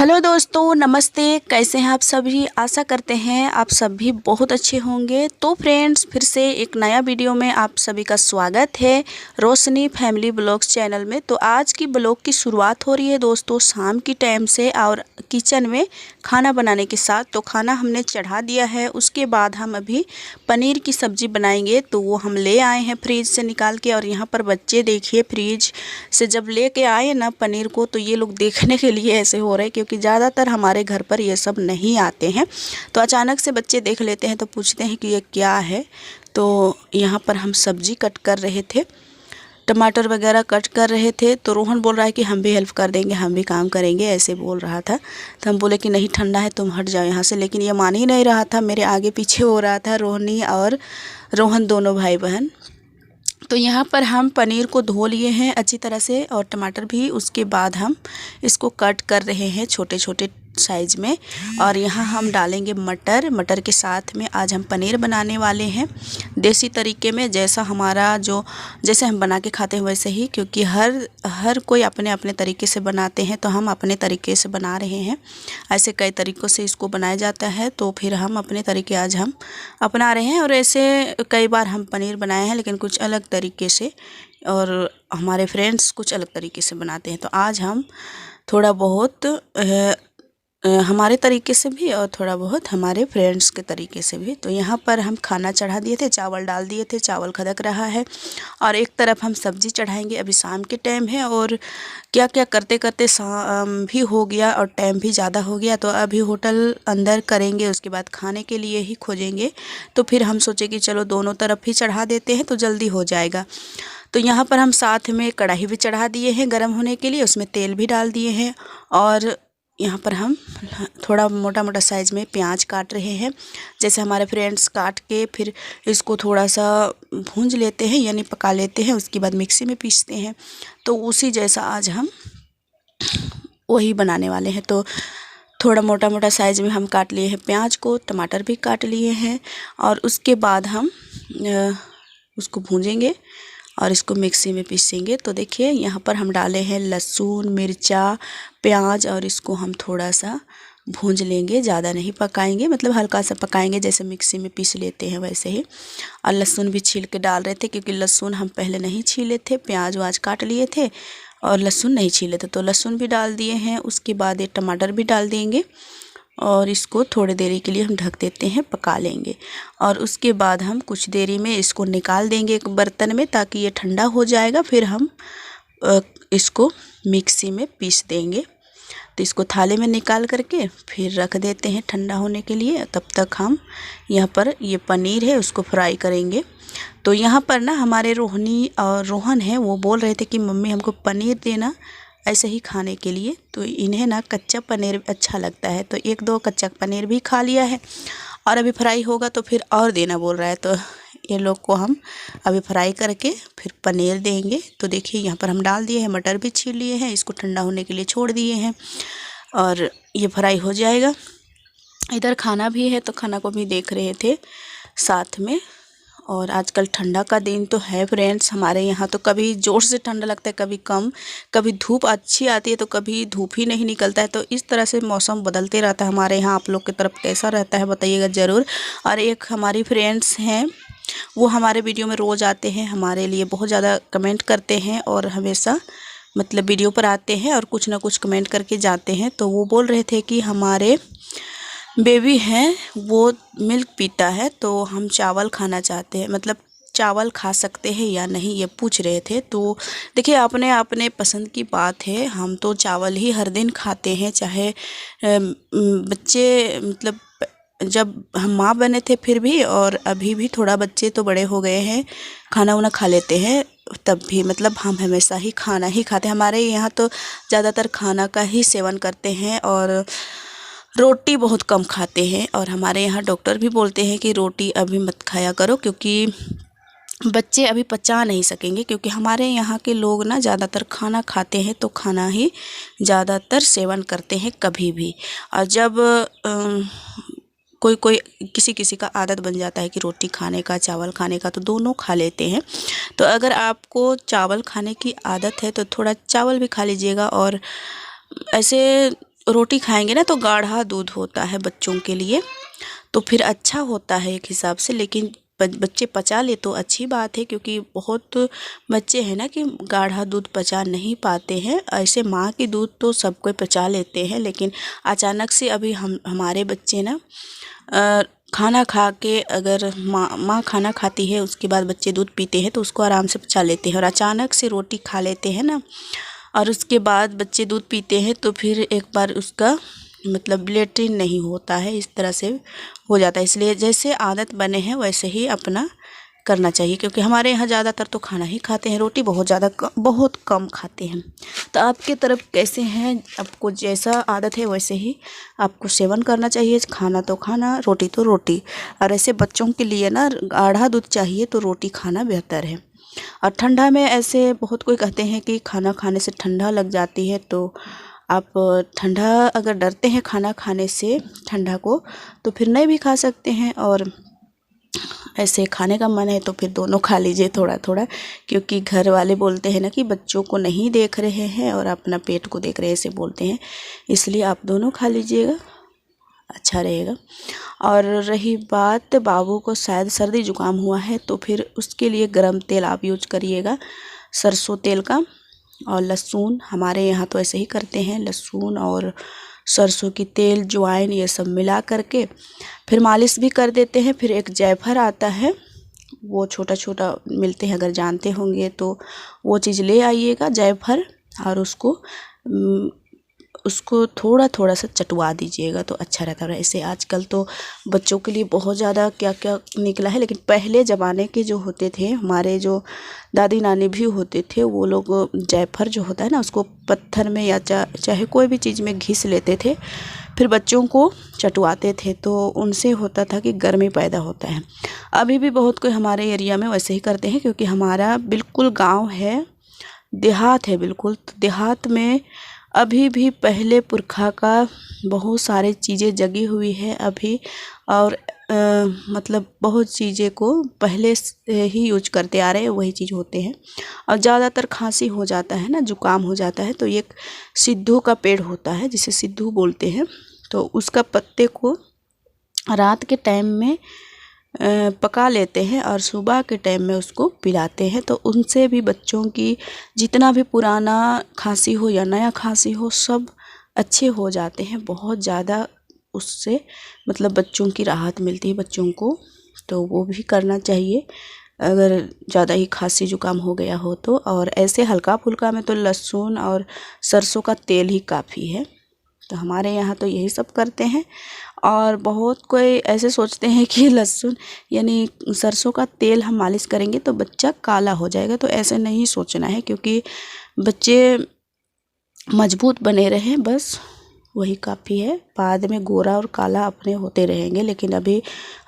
Hello दोस्तों, नमस्ते। कैसे हैं आप सभी? आशा करते हैं आप सभी बहुत अच्छे होंगे। तो फ्रेंड्स, फिर से एक नया वीडियो में आप सभी का स्वागत है रोशनी फैमिली ब्लॉग्स चैनल में। तो आज की ब्लॉग की शुरुआत हो रही है दोस्तों शाम की टाइम से, और किचन में खाना बनाने के साथ। तो खाना हमने चढ़ा दिया है, उसके बाद हम अभी पनीर की सब्ज़ी बनाएंगे। तो वो हम ले आए हैं फ्रिज से निकाल के, और यहाँ पर बच्चे देखिए फ्रिज से जब लेके आए ना पनीर को, तो ये लोग देखने के लिए ऐसे हो रहे हैं, क्योंकि ज़्यादातर हमारे घर पर ये सब नहीं आते हैं। तो अचानक से बच्चे देख लेते हैं तो पूछते हैं कि ये क्या है। तो यहाँ पर हम सब्ज़ी कट कर रहे थे, टमाटर वगैरह कट कर रहे थे। तो रोहन बोल रहा है कि हम भी हेल्प कर देंगे, हम भी काम करेंगे, ऐसे बोल रहा था। तो हम बोले कि नहीं, ठंडा है, तुम हट जाओ यहाँ से। लेकिन ये मान ही नहीं रहा था, मेरे आगे पीछे हो रहा था, रोहनी और रोहन दोनों भाई बहन। तो यहाँ पर हम पनीर को धो लिए हैं अच्छी तरह से, और टमाटर भी। उसके बाद हम इसको कट कर रहे हैं छोटे छोटे साइज़ में। और यहाँ हम डालेंगे मटर। मटर के साथ में आज हम पनीर बनाने वाले हैं देसी तरीके में, जैसा हमारा जैसे हम बना के खाते हैं वैसे ही, क्योंकि हर कोई अपने अपने तरीके से बनाते हैं। तो हम अपने तरीके से बना रहे हैं। ऐसे कई तरीक़ों से इसको बनाया जाता है, तो फिर हम अपने तरीके आज हम अपना रहे हैं। और ऐसे कई बार हम पनीर बनाए हैं, लेकिन कुछ अलग तरीके से, और हमारे फ्रेंड्स कुछ अलग तरीके से बनाते हैं। तो आज हम थोड़ा बहुत हमारे तरीके से भी और थोड़ा बहुत हमारे फ्रेंड्स के तरीके से भी। तो यहाँ पर हम खाना चढ़ा दिए थे, चावल डाल दिए थे, चावल खदक रहा है। और एक तरफ हम सब्ज़ी चढ़ाएंगे। अभी शाम के टाइम है, और क्या क्या करते करते शाम भी हो गया और टाइम भी ज़्यादा हो गया। तो अभी होटल अंदर करेंगे, उसके बाद खाने के लिए ही खोजेंगे। तो फिर हम सोचे कि चलो दोनों तरफ ही चढ़ा देते हैं, तो जल्दी हो जाएगा। तो यहाँ पर हम साथ में कढ़ाई भी चढ़ा दिए हैं गर्म होने के लिए, उसमें तेल भी डाल दिए हैं। और यहाँ पर हम थोड़ा मोटा मोटा साइज़ में प्याज काट रहे हैं, जैसे हमारे फ्रेंड्स काट के फिर इसको थोड़ा सा भूंज लेते हैं, यानी पका लेते हैं, उसके बाद मिक्सी में पीसते हैं। तो उसी जैसा आज हम वही बनाने वाले हैं। तो थोड़ा मोटा मोटा साइज़ में हम काट लिए हैं प्याज को, टमाटर भी काट लिए हैं। और उसके बाद हम उसको भूंजेंगे और इसको मिक्सी में पीसेंगे। तो देखिए यहाँ पर हम डाले हैं लहसुन, मिर्चा, प्याज, और इसको हम थोड़ा सा भूंज लेंगे, ज़्यादा नहीं पकाएंगे, मतलब हल्का सा पकाएंगे, जैसे मिक्सी में पीस लेते हैं वैसे ही। और लहसुन भी छील के डाल रहे थे, क्योंकि लहसुन हम पहले नहीं छीले थे, प्याज वाज काट लिए थे और लहसुन नहीं छीले थे। तो लहसुन भी डाल दिए हैं। उसके बाद ये टमाटर भी डाल देंगे, और इसको थोड़ी देरी के लिए हम ढक देते हैं, पका लेंगे। और उसके बाद हम कुछ देरी में इसको निकाल देंगे एक बर्तन में, ताकि ये ठंडा हो जाएगा। फिर हम इसको मिक्सी में पीस देंगे। तो इसको थाली में निकाल करके फिर रख देते हैं ठंडा होने के लिए। तब तक हम यहाँ पर ये पनीर है उसको फ्राई करेंगे। तो यहाँ पर ना हमारे रोहनी और रोहन है, वो बोल रहे थे कि मम्मी हमको पनीर देना ऐसे ही खाने के लिए। तो इन्हें ना कच्चा पनीर अच्छा लगता है, तो एक दो कच्चा पनीर भी खा लिया है, और अभी फ्राई होगा तो फिर और देना बोल रहा है। तो ये लोग को हम अभी फ्राई करके फिर पनीर देंगे। तो देखिए यहाँ पर हम डाल दिए हैं, मटर भी छील लिए हैं, इसको ठंडा होने के लिए छोड़ दिए हैं, और ये फ्राई हो जाएगा। इधर खाना भी है, तो खाना को भी देख रहे थे साथ में। और आजकल ठंडा का दिन तो है फ्रेंड्स, हमारे यहाँ तो कभी ज़ोर से ठंडा लगता है, कभी कम, कभी धूप अच्छी आती है तो कभी धूप ही नहीं निकलता है। तो इस तरह से मौसम बदलते रहता है हमारे यहाँ। आप लोग की तरफ कैसा रहता है बताइएगा ज़रूर। और एक हमारी फ्रेंड्स हैं, वो हमारे वीडियो में रोज़ आते हैं, हमारे लिए बहुत ज़्यादा कमेंट करते हैं, और हमेशा मतलब वीडियो पर आते हैं और कुछ ना कुछ कमेंट करके जाते हैं। तो वो बोल रहे थे कि हमारे बेबी हैं वो मिल्क पीता है, तो हम चावल खाना चाहते हैं, मतलब चावल खा सकते हैं या नहीं, ये पूछ रहे थे। तो देखिए अपने अपने पसंद की बात है। हम तो चावल ही हर दिन खाते हैं, चाहे बच्चे, मतलब जब हम माँ बने थे फिर भी, और अभी भी थोड़ा बच्चे तो बड़े हो गए हैं, खाना वाना खा लेते हैं, तब भी मतलब हम हमेशा ही खाना ही खाते हैं। हमारे यहाँ तो ज़्यादातर खाना का ही सेवन करते हैं, और रोटी बहुत कम खाते हैं। और हमारे यहाँ डॉक्टर भी बोलते हैं कि रोटी अभी मत खाया करो, क्योंकि बच्चे अभी पचा नहीं सकेंगे। क्योंकि हमारे यहाँ के लोग ना ज़्यादातर खाना खाते हैं, तो खाना ही ज़्यादातर सेवन करते हैं कभी भी। और जब कोई किसी किसी का आदत बन जाता है कि रोटी खाने का, चावल खाने का, तो दोनों खा लेते हैं। तो अगर आपको चावल खाने की आदत है तो थोड़ा चावल भी खा लीजिएगा। और ऐसे रोटी खाएंगे ना तो गाढ़ा दूध होता है बच्चों के लिए, तो फिर अच्छा होता है एक हिसाब से। लेकिन बच्चे पचा ले तो अच्छी बात है, क्योंकि बहुत बच्चे हैं ना कि गाढ़ा दूध पचा नहीं पाते हैं। ऐसे माँ की दूध तो सब कोई पचा लेते हैं, लेकिन अचानक से अभी हमारे बच्चे ना खाना खा के, अगर माँ खाना खाती है उसके बाद बच्चे दूध पीते हैं तो उसको आराम से पचा लेते हैं, और अचानक से रोटी खा लेते हैं ना और उसके बाद बच्चे दूध पीते हैं तो फिर एक बार उसका मतलब लेट्रिन नहीं होता है, इस तरह से हो जाता है। इसलिए जैसे आदत बने हैं वैसे ही अपना करना चाहिए, क्योंकि हमारे यहाँ ज़्यादातर तो खाना ही खाते हैं, रोटी बहुत कम खाते हैं। तो आपके तरफ कैसे हैं, आपको जैसा आदत है वैसे ही आपको सेवन करना चाहिए। खाना तो खाना, रोटी तो रोटी। और ऐसे बच्चों के लिए ना गाढ़ा दूध चाहिए तो रोटी खाना बेहतर है। और ठंडा में ऐसे बहुत कोई कहते हैं कि खाना खाने से ठंडा लग जाती है, तो आप ठंडा अगर डरते हैं खाना खाने से ठंडा को, तो फिर नहीं भी खा सकते हैं। और ऐसे खाने का मन है तो फिर दोनों खा लीजिए थोड़ा थोड़ा, क्योंकि घर वाले बोलते हैं ना कि बच्चों को नहीं देख रहे हैं और अपना पेट को देख रहे हैं, ऐसे बोलते हैं। इसलिए आप दोनों खा लीजिएगा, अच्छा रहेगा। और रही बात बाबू को शायद सर्दी जुकाम हुआ है, तो फिर उसके लिए गरम तेल आप यूज करिएगा, सरसों तेल का। और लहसुन, हमारे यहाँ तो ऐसे ही करते हैं, लहसुन और सरसों की तेल, अजवाइन, ये सब मिला करके फिर मालिश भी कर देते हैं। फिर एक जायफल आता है, वो छोटा छोटा मिलते हैं, अगर जानते होंगे तो वो चीज़ ले आइएगा, जायफल। और उसको थोड़ा थोड़ा सा चटवा दीजिएगा तो अच्छा रहता है। ऐसे आजकल तो बच्चों के लिए बहुत ज़्यादा क्या क्या निकला है, लेकिन पहले ज़माने के जो होते थे, हमारे जो दादी नानी भी होते थे, वो लोग जायफल जो होता है ना उसको पत्थर में या चाहे कोई भी चीज़ में घिस लेते थे, फिर बच्चों को चटवाते थे, तो उनसे होता था कि गर्मी पैदा होता है। अभी भी बहुत कोई हमारे एरिया में वैसे ही करते हैं, क्योंकि हमारा बिल्कुल गाँव है, देहात है बिल्कुल। तो देहात में अभी भी पहले पुरखा का बहुत सारे चीज़ें जगी हुई है अभी, और मतलब बहुत चीज़ें को पहले से ही यूज करते आ रहे हैं, वही चीज़ होते हैं। और ज़्यादातर खांसी हो जाता है ना, जुकाम हो जाता है, तो एक सिद्धू का पेड़ होता है जिसे सिद्धू बोलते हैं, तो उसका पत्ते को रात के टाइम में पका लेते हैं और सुबह के टाइम में उसको पिलाते हैं। तो उनसे भी बच्चों की जितना भी पुराना खांसी हो या नया खांसी हो, सब अच्छे हो जाते हैं। बहुत ज़्यादा उससे मतलब बच्चों की राहत मिलती है बच्चों को, तो वो भी करना चाहिए अगर ज़्यादा ही खांसी जुकाम हो गया हो तो। और ऐसे हल्का फुल्का में तो लहसुन और सरसों का तेल ही काफ़ी है। तो हमारे यहाँ तो यही सब करते हैं। और बहुत कोई ऐसे सोचते हैं कि लहसुन यानी सरसों का तेल हम मालिश करेंगे तो बच्चा काला हो जाएगा, तो ऐसे नहीं सोचना है, क्योंकि बच्चे मजबूत बने रहें बस वही काफ़ी है। बाद में गोरा और काला अपने होते रहेंगे, लेकिन अभी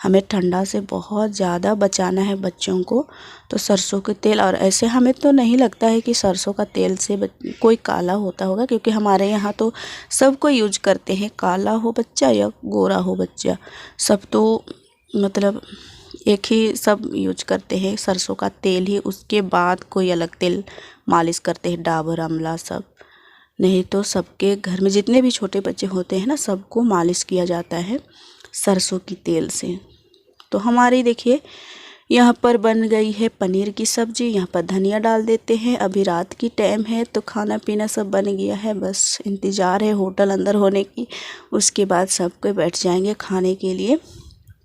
हमें ठंडा से बहुत ज़्यादा बचाना है बच्चों को। तो सरसों के तेल, और ऐसे हमें तो नहीं लगता है कि सरसों का तेल से कोई काला होता होगा, क्योंकि हमारे यहाँ तो सब कोई यूज करते हैं, काला हो बच्चा या गोरा हो बच्चा, सब तो मतलब एक ही सब यूज करते हैं, सरसों का तेल ही। उसके बाद कोई अलग तेल मालिश करते हैं, डाबर आंवला सब नहीं, तो सबके घर में जितने भी छोटे बच्चे होते हैं ना, सबको मालिश किया जाता है सरसों की तेल से। तो हमारी देखिए यहाँ पर बन गई है पनीर की सब्ज़ी, यहाँ पर धनिया डाल देते हैं। अभी रात की टाइम है तो खाना पीना सब बन गया है, बस इंतज़ार है होटल अंदर होने की, उसके बाद सब कोई बैठ जाएंगे खाने के लिए।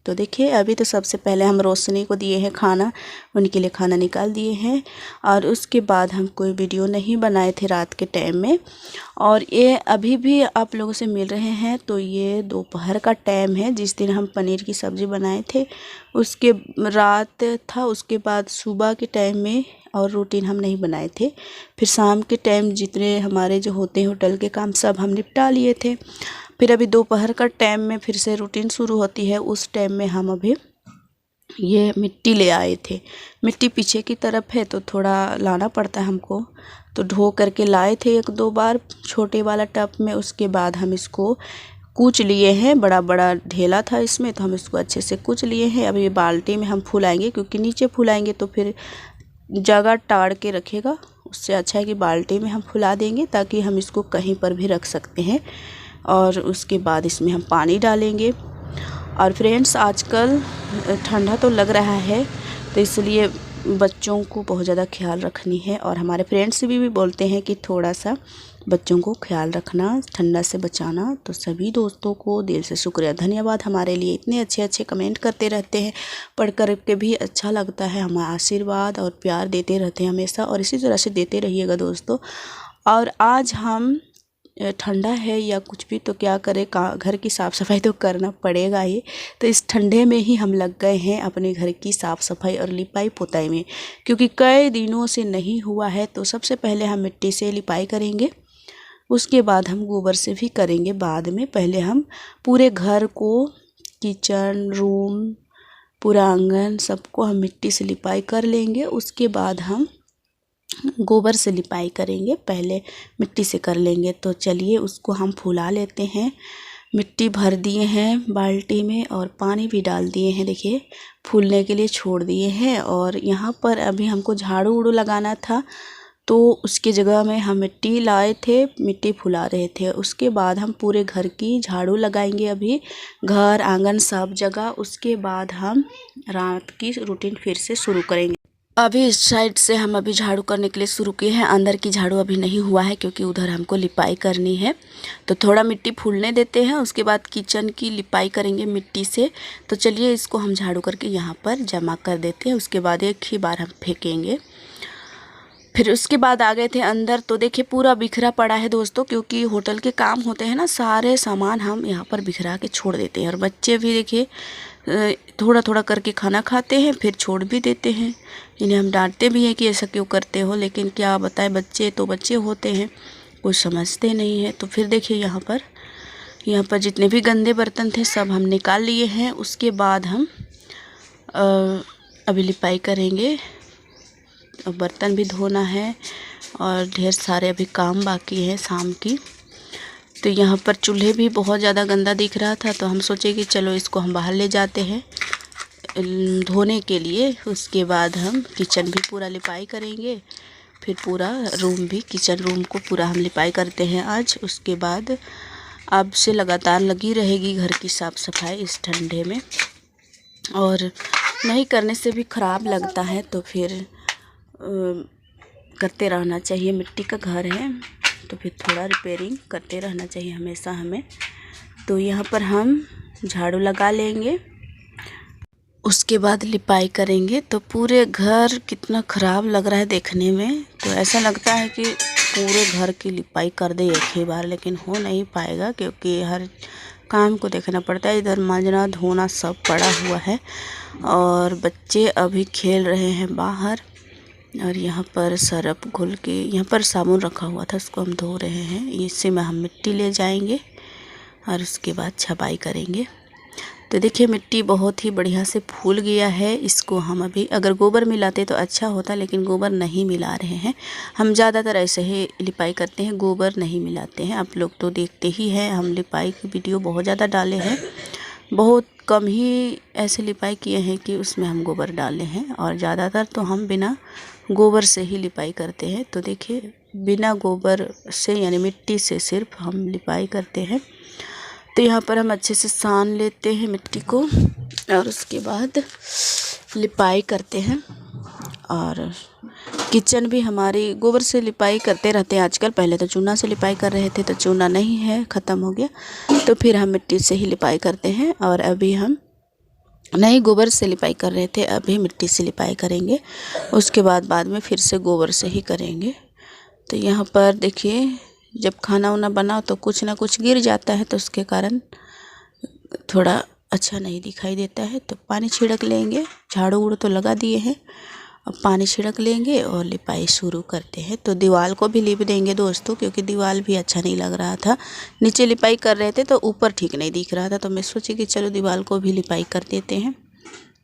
तो देखिए अभी तो सबसे पहले हम रोशनी को दिए हैं खाना, उनके लिए खाना निकाल दिए हैं, और उसके बाद हम कोई वीडियो नहीं बनाए थे रात के टाइम में। और ये अभी भी आप लोगों से मिल रहे हैं, तो ये दोपहर का टाइम है। जिस दिन हम पनीर की सब्ज़ी बनाए थे उसके रात था, उसके बाद सुबह के टाइम में और रूटीन हम नहीं बनाए थे। फिर शाम के टाइम जितने हमारे जो होते हैं होटल के काम सब हम निपटा लिए थे। फिर अभी दोपहर का टाइम में फिर से रूटीन शुरू होती है। उस टाइम में हम अभी ये मिट्टी ले आए थे, मिट्टी पीछे की तरफ है तो थोड़ा लाना पड़ता है हमको, तो ढो करके लाए थे 1-2 बार छोटे वाला टब में। उसके बाद हम इसको कूच लिए हैं, बड़ा बड़ा ढेला था इसमें, तो हम इसको अच्छे से कूच लिए हैं। अभी बाल्टी में हम फुलाएंगे, क्योंकि नीचे फुलाएंगे तो फिर जगह टाड़ के रखेगा, उससे अच्छा है कि बाल्टी में हम फुला देंगे, ताकि हम इसको कहीं पर भी रख सकते हैं, और उसके बाद इसमें हम पानी डालेंगे। और फ्रेंड्स आजकल ठंडा तो लग रहा है, तो इसलिए बच्चों को बहुत ज़्यादा ख्याल रखनी है। और हमारे फ्रेंड्स भी बोलते हैं कि थोड़ा सा बच्चों को ख्याल रखना, ठंडा से बचाना। तो सभी दोस्तों को दिल से शुक्रिया, धन्यवाद। हमारे लिए इतने अच्छे अच्छे कमेंट करते रहते हैं, पढ़ कर के भी अच्छा लगता है। हमारा आशीर्वाद और प्यार देते रहते हैं हमेशा, और इसी तरह से देते रहिएगा दोस्तों। और आज हम ठंडा है या कुछ भी तो क्या करें, घर की साफ़ सफाई तो करना पड़ेगा ही। तो इस ठंडे में ही हम लग गए हैं अपने घर की साफ़ सफाई और लिपाई पोताई में, क्योंकि कई दिनों से नहीं हुआ है। तो सबसे पहले हम मिट्टी से लिपाई करेंगे, उसके बाद हम गोबर से भी करेंगे बाद में। पहले हम पूरे घर को, किचन, रूम, पूरा आंगन, सबको हम मिट्टी से लिपाई कर लेंगे। उसके बाद हम गोबर से लिपाई करेंगे, पहले मिट्टी से कर लेंगे। तो चलिए उसको हम फुला लेते हैं। मिट्टी भर दिए हैं बाल्टी में और पानी भी डाल दिए हैं, देखिए फूलने के लिए छोड़ दिए हैं। और यहाँ पर अभी हमको झाड़ू उड़ू लगाना था, तो उसके जगह में हम मिट्टी लाए थे, मिट्टी फुला रहे थे। उसके बाद हम पूरे घर की झाड़ू लगाएंगे, अभी घर आंगन सब जगह। उसके बाद हम रात की रूटीन फिर से शुरू करेंगे। अभी इस साइड से हम अभी झाड़ू करने के लिए शुरू किए हैं। अंदर की झाड़ू अभी नहीं हुआ है, क्योंकि उधर हमको लिपाई करनी है। तो थोड़ा मिट्टी फूलने देते हैं, उसके बाद किचन की लिपाई करेंगे मिट्टी से। तो चलिए इसको हम झाड़ू करके यहाँ पर जमा कर देते हैं। उसके बाद एक ही बार हम फेंकेंगे। फिर उसके बाद आ गए थे अंदर, तो देखिए पूरा बिखरा पड़ा है दोस्तों, क्योंकि होटल के काम होते हैं ना, सारे सामान हम यहाँ पर बिखरा के छोड़ देते हैं। और बच्चे भी देखिए थोड़ा थोड़ा करके खाना खाते हैं, फिर छोड़ भी देते हैं। इन्हें हम डांटते भी हैं कि ऐसा क्यों करते हो, लेकिन क्या बताएं, बच्चे तो बच्चे होते हैं, कुछ समझते नहीं है। तो फिर देखिए यहाँ पर जितने भी गंदे बर्तन थे सब हम निकाल लिए हैं। उसके बाद हम अभी लिपाई करेंगे, बर्तन भी धोना है और ढेर सारे अभी काम बाकी है शाम की। तो यहाँ पर चूल्हे भी बहुत ज़्यादा गंदा दिख रहा था, तो हम सोचे कि चलो इसको हम बाहर ले जाते हैं धोने के लिए। उसके बाद हम किचन भी पूरा लिपाई करेंगे, फिर पूरा रूम भी, किचन रूम को पूरा हम लिपाई करते हैं आज। उसके बाद अब से लगातार लगी रहेगी घर की साफ़ सफाई इस ठंडे में, और नहीं करने से भी ख़राब लगता है, तो फिर करते रहना चाहिए। मिट्टी का घर है तो फिर थोड़ा रिपेयरिंग करते रहना चाहिए हमेशा हमें। तो यहाँ पर हम झाड़ू लगा लेंगे, उसके बाद लिपाई करेंगे। तो पूरे घर कितना ख़राब लग रहा है देखने में, तो ऐसा लगता है कि पूरे घर की लिपाई कर दे एक ही बार, लेकिन हो नहीं पाएगा क्योंकि हर काम को देखना पड़ता है। इधर मांजना धोना सब पड़ा हुआ है, और बच्चे अभी खेल रहे हैं बाहर। और यहाँ पर सरफ घुल के, यहाँ पर साबुन रखा हुआ था, उसको हम धो रहे हैं। इससे में हम मिट्टी ले जाएंगे और उसके बाद छपाई करेंगे। तो देखिए मिट्टी बहुत ही बढ़िया से फूल गया है। इसको हम अभी, अगर गोबर मिलाते तो अच्छा होता, लेकिन गोबर नहीं मिला रहे हैं हम। ज़्यादातर ऐसे ही लिपाई करते हैं, गोबर नहीं मिलाते हैं। आप लोग तो देखते ही हैं, हम लिपाई की वीडियो बहुत ज़्यादा डाले हैं, बहुत कम ही ऐसे लिपाई किए हैं कि उसमें हम गोबर डाले हैं, और ज़्यादातर तो हम बिना गोबर से ही लिपाई करते हैं। तो देखिए बिना गोबर से यानी मिट्टी से सिर्फ हम लिपाई करते हैं। तो यहाँ पर हम अच्छे से सान लेते हैं मिट्टी को, और उसके बाद लिपाई करते हैं। और किचन भी हमारी गोबर से लिपाई करते रहते हैं आजकल। पहले तो चूना से लिपाई कर रहे थे, तो चूना नहीं है, ख़त्म हो गया, तो फिर हम मिट्टी से ही लिपाई करते हैं। और अभी हम नहीं गोबर से लिपाई कर रहे थे, अभी मिट्टी से लिपाई करेंगे। उसके बाद में फिर से गोबर से ही करेंगे। तो यहाँ पर देखिए जब खाना वाना बनाओ तो कुछ ना कुछ गिर जाता है, तो उसके कारण थोड़ा अच्छा नहीं दिखाई देता है। तो पानी छिड़क लेंगे, झाड़ू उड़ू तो लगा दिए हैं, अब पानी छिड़क लेंगे और लिपाई शुरू करते हैं। तो दीवार को भी लिप देंगे दोस्तों, क्योंकि दीवार भी अच्छा नहीं लग रहा था। नीचे लिपाई कर रहे थे तो ऊपर ठीक नहीं दिख रहा था, तो मैं सोची कि चलो दीवार को भी लिपाई कर देते हैं।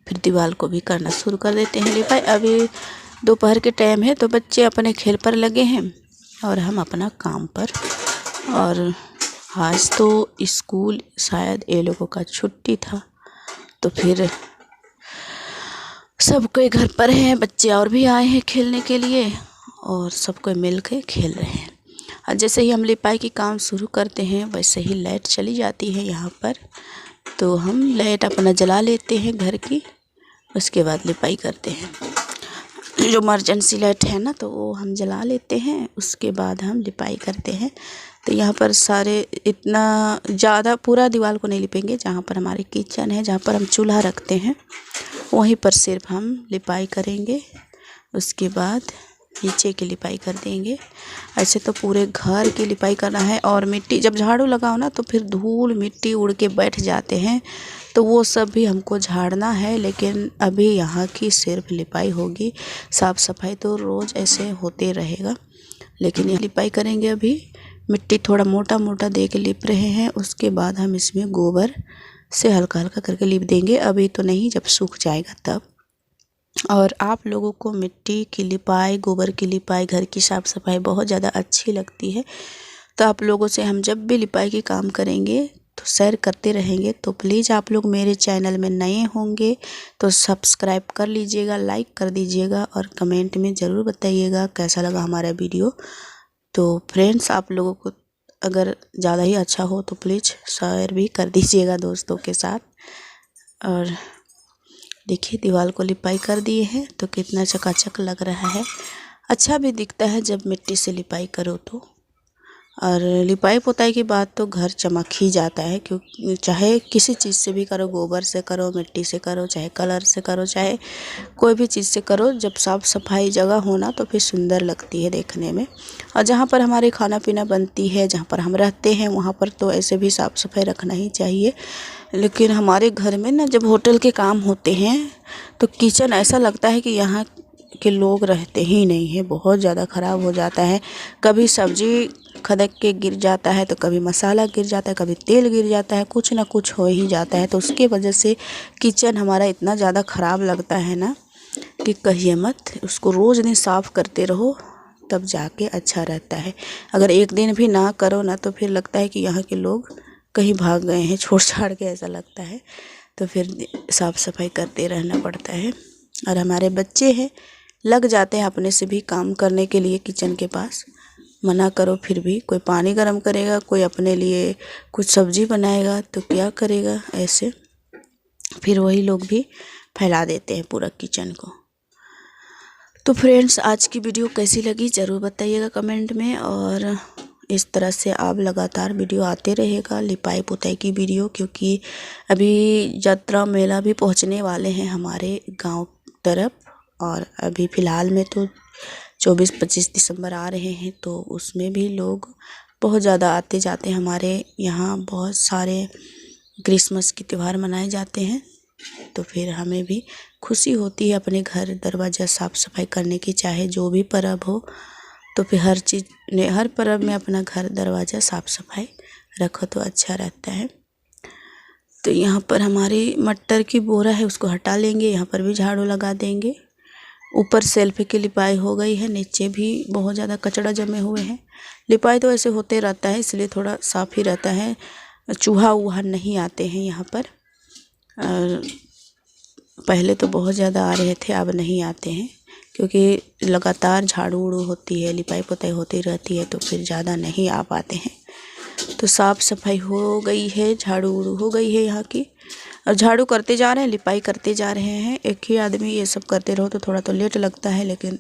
फिर दीवार को भी करना शुरू कर देते हैं लिपाई। अभी दोपहर के टाइम है, तो बच्चे अपने खेल पर लगे हैं और हम अपना काम पर। और आज तो स्कूल शायद ये लोगों का छुट्टी था, तो फिर सब कोई घर पर हैं, बच्चे और भी आए हैं खेलने के लिए, और सब कोई मिल के खेल रहे हैं। और जैसे ही हम लिपाई की काम शुरू करते हैं वैसे ही लाइट चली जाती है यहाँ पर, तो हम लाइट अपना जला लेते हैं घर की। उसके बाद लिपाई करते हैं। जो इमरजेंसी लाइट है ना, तो वो हम जला लेते हैं। उसके बाद हम लिपाई करते हैं। तो यहाँ पर सारे इतना ज़्यादा पूरा दीवार को नहीं लिपेंगे। जहाँ पर हमारे किचन है, जहाँ पर हम चूल्हा रखते हैं, वहीं पर सिर्फ हम लिपाई करेंगे। उसके बाद नीचे की लिपाई कर देंगे। ऐसे तो पूरे घर की लिपाई करना है। और मिट्टी जब झाड़ू लगाओ ना, तो फिर धूल मिट्टी उड़ के बैठ जाते हैं, तो वो सब भी हमको झाड़ना है। लेकिन अभी यहाँ की सिर्फ लिपाई होगी। साफ़ सफाई तो रोज़ ऐसे होते रहेगा, लेकिन यहाँ लिपाई करेंगे। अभी मिट्टी थोड़ा मोटा मोटा दे के लिप रहे हैं। उसके बाद हम इसमें गोबर से हल्का हल्का करके लिप देंगे। अभी तो नहीं, जब सूख जाएगा तब। और आप लोगों को मिट्टी की लिपाई, गोबर की लिपाई, घर की साफ़ सफाई बहुत ज़्यादा अच्छी लगती है, तो आप लोगों से हम जब भी लिपाई की काम करेंगे तो शेयर करते रहेंगे। तो प्लीज़ आप लोग मेरे चैनल में नए होंगे तो सब्सक्राइब कर लीजिएगा, लाइक कर दीजिएगा और कमेंट में ज़रूर बताइएगा कैसा लगा हमारा वीडियो। तो फ्रेंड्स, आप लोगों को अगर ज़्यादा ही अच्छा हो तो प्लीज़ शेयर भी कर दीजिएगा दोस्तों के साथ। और देखिए, दीवार को लिपाई कर दिए हैं तो कितना चकाचक लग रहा है। अच्छा भी दिखता है जब मिट्टी से लिपाई करो तो। और लिपाई पोताई की बात तो घर चमक ही जाता है, क्योंकि चाहे किसी चीज़ से भी करो, गोबर से करो, मिट्टी से करो, चाहे कलर से करो, चाहे कोई भी चीज़ से करो, जब साफ़ सफाई जगह होना तो फिर सुंदर लगती है देखने में। और जहाँ पर हमारे खाना पीना बनती है, जहाँ पर हम रहते हैं, वहाँ पर तो ऐसे भी साफ़ सफाई रखना ही चाहिए। लेकिन हमारे घर में ना, जब होटल के काम होते हैं तो किचन ऐसा लगता है कि यहाँ के लोग रहते ही नहीं हैं। बहुत ज़्यादा ख़राब हो जाता है। कभी सब्ज़ी खदक के गिर जाता है, तो कभी मसाला गिर जाता है, कभी तेल गिर जाता है, कुछ ना कुछ हो ही जाता है। तो उसके वजह से किचन हमारा इतना ज़्यादा ख़राब लगता है ना कि कहिए मत। उसको रोज़ दिन साफ़ करते रहो तब जाके अच्छा रहता है। अगर एक दिन भी ना करो ना, तो फिर लगता है कि यहाँ के लोग कहीं भाग गए हैं छोड़ छाड़ के, ऐसा लगता है। तो फिर साफ़ सफाई करते रहना पड़ता है। और हमारे बच्चे हैं, लग जाते हैं अपने से भी काम करने के लिए किचन के पास। मना करो फिर भी कोई पानी गर्म करेगा, कोई अपने लिए कुछ सब्ज़ी बनाएगा, तो क्या करेगा ऐसे। फिर वही लोग भी फैला देते हैं पूरा किचन को। तो फ्रेंड्स, आज की वीडियो कैसी लगी ज़रूर बताइएगा कमेंट में। और इस तरह से आप लगातार वीडियो आते रहेगा, लिपाई पुताई की वीडियो, क्योंकि अभी यात्रा मेला भी पहुंचने वाले हैं हमारे गांव तरफ। और अभी फ़िलहाल में तो 24-25 दिसंबर आ रहे हैं, तो उसमें भी लोग बहुत ज़्यादा आते जाते हैं। हमारे यहाँ बहुत सारे क्रिसमस के त्यौहार मनाए जाते हैं, तो फिर हमें भी खुशी होती है अपने घर दरवाज़ा साफ़ सफाई करने की। चाहे जो भी पर्व हो, तो फिर हर पर्व में अपना घर दरवाज़ा साफ़ सफाई रखो तो अच्छा रहता है। तो यहाँ पर हमारी मटर की बोरा है, उसको हटा लेंगे। यहाँ पर भी झाड़ू लगा देंगे। ऊपर सेल्फ की लिपाई हो गई है, नीचे भी बहुत ज़्यादा कचरा जमे हुए हैं। लिपाई तो ऐसे होते रहता है, इसलिए थोड़ा साफ़ ही रहता है। चूहा वूहा नहीं आते हैं यहाँ पर। और पहले तो बहुत ज़्यादा आ रहे थे, अब नहीं आते हैं, क्योंकि लगातार झाड़ू उड़ू होती है, लिपाई पोताई होती रहती है, तो फिर ज़्यादा नहीं आ पाते हैं। तो साफ़ सफाई हो गई है, झाड़ू उड़ू हो गई है यहाँ की। और झाड़ू करते जा रहे हैं, लिपाई करते जा रहे हैं। एक ही आदमी ये सब करते रहो तो थोड़ा तो लेट लगता है, लेकिन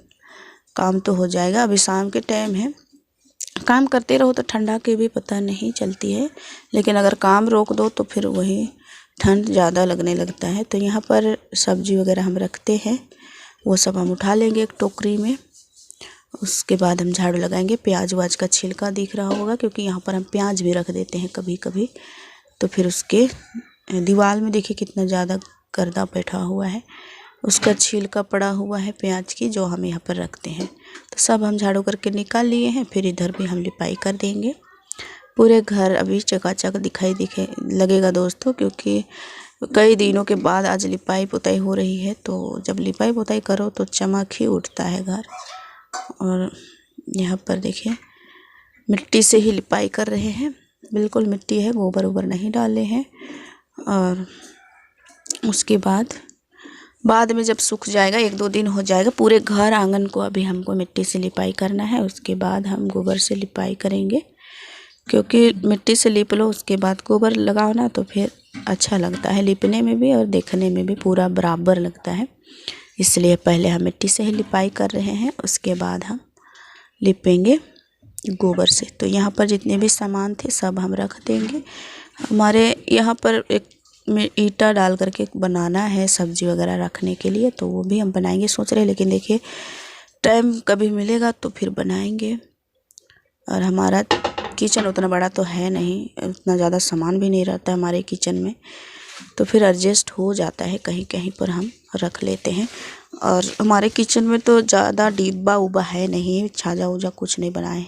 काम तो हो जाएगा। अभी शाम के टाइम है, काम करते रहो तो ठंडा की भी पता नहीं चलती है, लेकिन अगर काम रोक दो तो फिर वही ठंड ज़्यादा लगने लगता है। तो यहाँ पर सब्ज़ी वगैरह हम रखते हैं, वो सब हम उठा लेंगे एक टोकरी में। उसके बाद हम झाड़ू लगाएंगे। प्याज वाज का छिलका दिख रहा होगा, क्योंकि यहाँ पर हम प्याज भी रख देते हैं कभी कभी। तो फिर उसके दीवार में देखिए कितना ज़्यादा गर्दा बैठा हुआ है, उसका छिलका पड़ा हुआ है प्याज की, जो हम यहाँ पर रखते हैं। तो सब हम झाड़ू करके निकाल लिए हैं। फिर इधर भी हम लिपाई कर देंगे। पूरे घर अभी चकाचक दिखे लगेगा दोस्तों, क्योंकि कई दिनों के बाद आज लिपाई पुताई हो रही है। तो जब लिपाई पुताई करो तो चमक ही उठता है घर। और यहाँ पर देखिए मिट्टी से ही लिपाई कर रहे हैं, बिल्कुल मिट्टी है, गोबर वोबर नहीं डाले हैं। और उसके बाद बाद में जब सूख जाएगा, 1-2 दिन हो जाएगा, पूरे घर आंगन को अभी हमको मिट्टी से लिपाई करना है। उसके बाद हम गोबर से लिपाई करेंगे, क्योंकि मिट्टी से लीप लो उसके बाद गोबर लगाओ ना तो फिर अच्छा लगता है लिपने में भी और देखने में भी पूरा बराबर लगता है। इसलिए पहले हम मिट्टी से ही लिपाई कर रहे हैं, उसके बाद हम लिपेंगे गोबर से। तो यहाँ पर जितने भी सामान थे सब हम रख देंगे। हमारे यहाँ पर एक ईंटा डाल करके बनाना है सब्जी वगैरह रखने के लिए, तो वो भी हम बनाएंगे सोच रहे हैं, लेकिन देखिए टाइम कभी मिलेगा तो फिर बनाएंगे। और हमारा किचन उतना बड़ा तो है नहीं, उतना ज़्यादा सामान भी नहीं रहता है हमारे किचन में, तो फिर एडजस्ट हो जाता है, कहीं कहीं पर हम रख लेते हैं। और हमारे किचन में तो ज़्यादा डिब्बा उब्बा है नहीं, छाजा उजा कुछ नहीं बनाए हैं,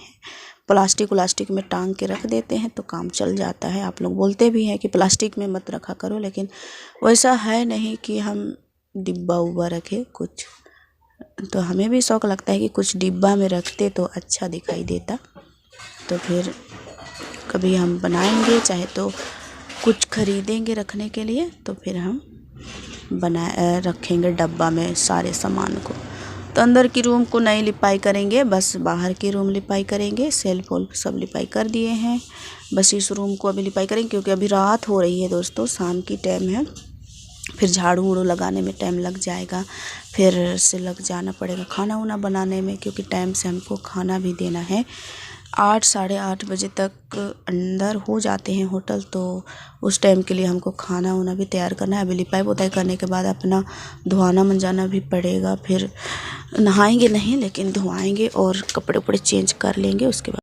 प्लास्टिक में टांग के रख देते हैं तो काम चल जाता है। आप लोग बोलते भी हैं कि प्लास्टिक में मत रखा करो, लेकिन वैसा है नहीं कि हम डिब्बा उब्बा रखें कुछ, तो हमें भी शौक़ लगता है कि कुछ डिब्बा में रखते तो अच्छा दिखाई देता। तो फिर कभी हम बनाएंगे, चाहे तो कुछ खरीदेंगे रखने के लिए, तो फिर हम रखेंगे डब्बा में सारे सामान को। तो अंदर की रूम को नहीं लिपाई करेंगे, बस बाहर की रूम लिपाई करेंगे। सेल्फ वोल्फ सब लिपाई कर दिए हैं, बस इस रूम को अभी लिपाई करेंगे, क्योंकि अभी रात हो रही है दोस्तों, शाम की टाइम है, फिर झाड़ू उड़ू लगाने में टाइम लग जाएगा, फिर से लग जाना पड़ेगा खाना वाना बनाने में, क्योंकि टाइम से हमको खाना भी देना है। 8 साढ़े 8 बजे तक अंदर हो जाते हैं होटल, तो उस टाइम के लिए हमको खाना वाना भी तैयार करना है। अभी लिपाई पोताई करने के बाद अपना धोना मंजाना भी पड़ेगा, फिर नहाएंगे नहीं लेकिन धोआएंगे और कपड़े उपड़े चेंज कर लेंगे, उसके बाद